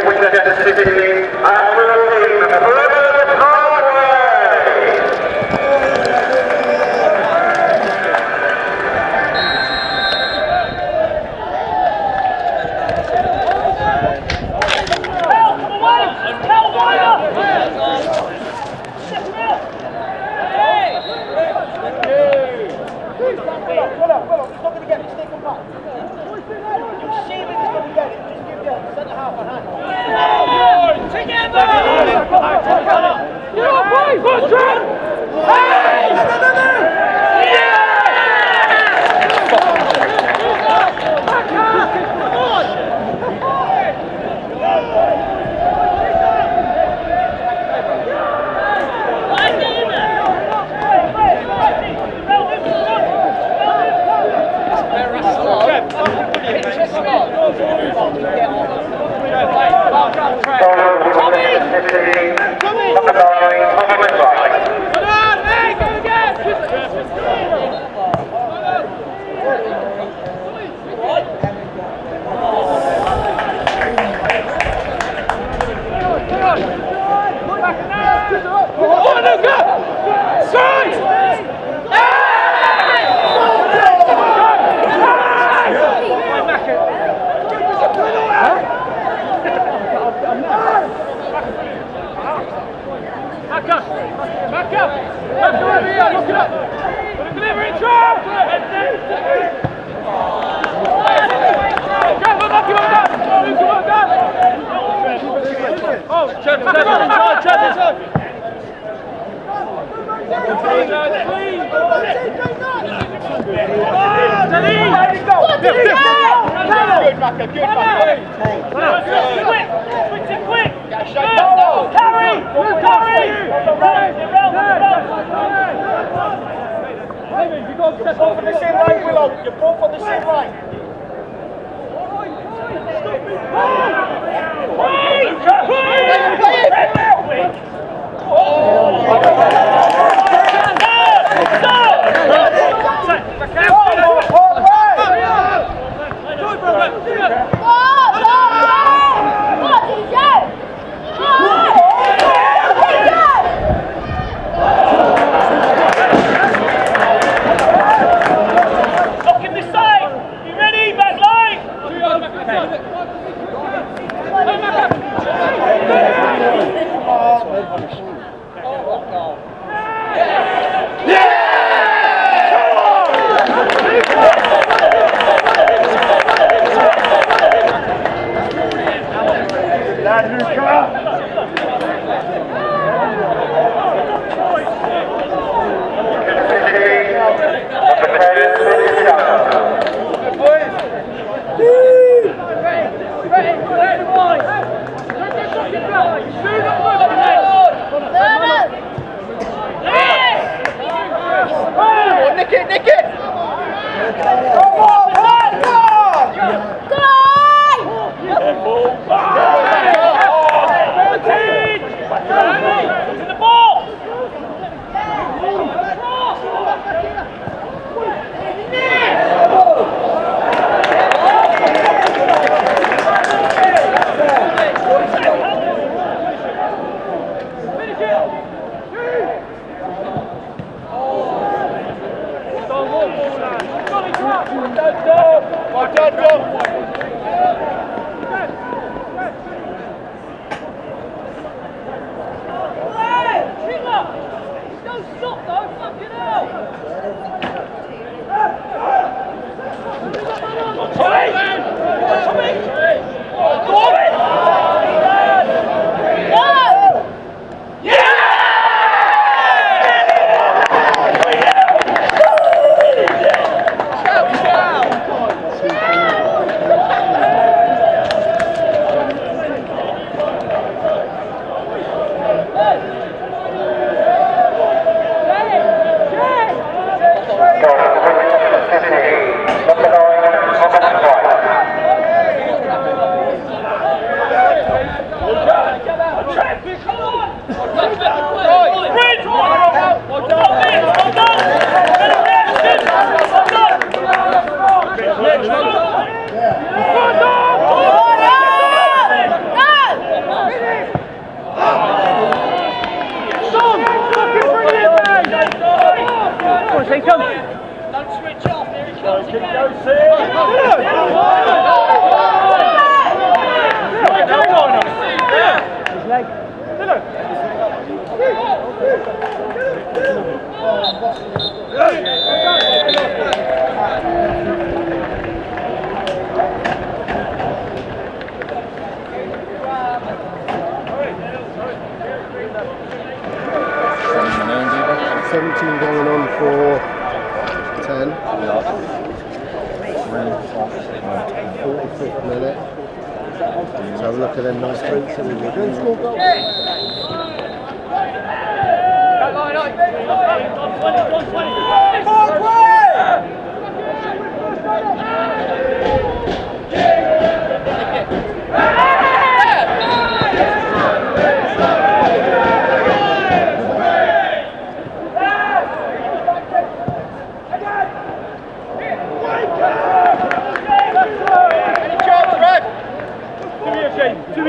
Winchester City, and we're Don't switch off, here he comes. Going on for 10. 45th minute. So have a look at them nice boots and we're going to score goals.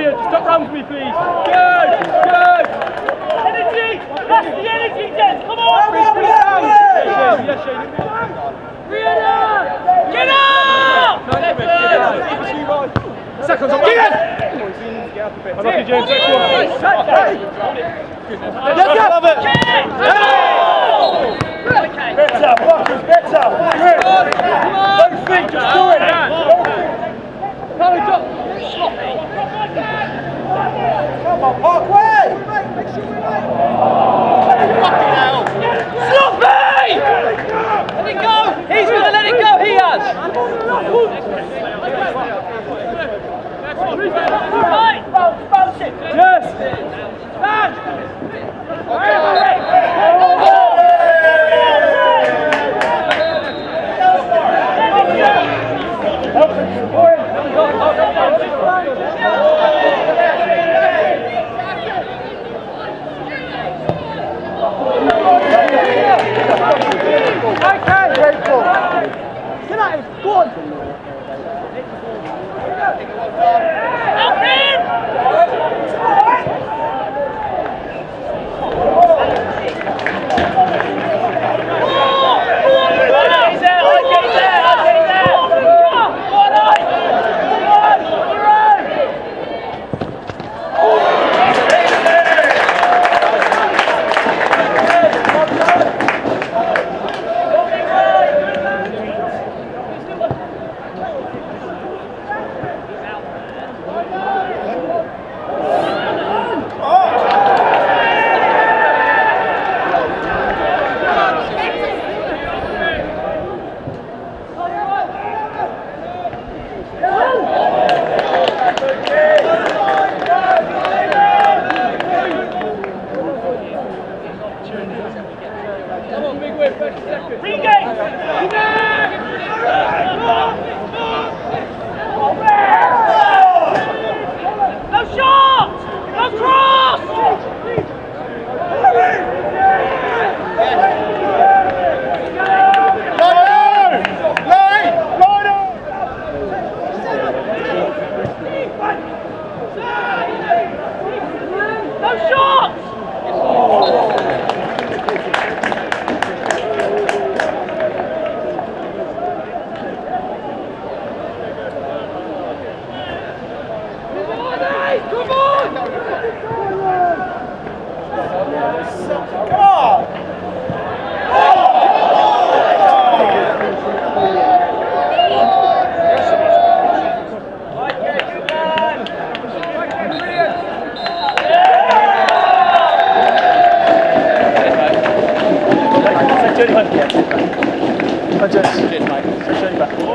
Stop round with me, please. Good, good. Energy! That's the energy, Des! Come on! Yes, Shane. Get up! Seconds on. Get it! Unlucky, James. Next one. Yes, love it. Better, Marcus, better. Don't think, just do it. Come on, Parkway! Fucking hell! Sloppy! Let it go! He's going to let it go, he has! Right! Bounce it! Yes!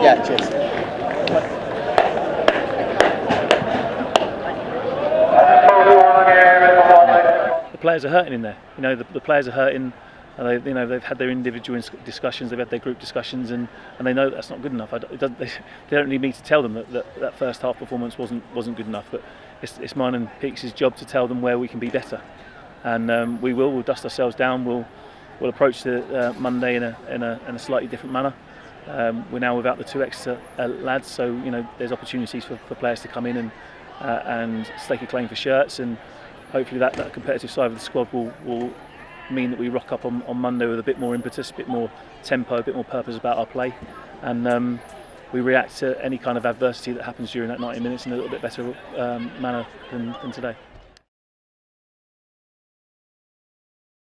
Yeah, cheers. The players are hurting in there. You know, the players are hurting. And they've had their individual discussions, they've had their group discussions, and they know that's not good enough. They don't need me to tell them that first half performance wasn't good enough. But it's mine and Peaks' job to tell them where we can be better. and we'll dust ourselves down. We'll approach the Monday in a slightly different manner. We're now without the 2 extra lads, so there's opportunities for players to come in and stake a claim for shirts, and hopefully that competitive side of the squad will mean that we rock up on Monday with a bit more impetus, a bit more tempo, a bit more purpose about our play, and we react to any kind of adversity that happens during that 90 minutes in a little bit better manner than today.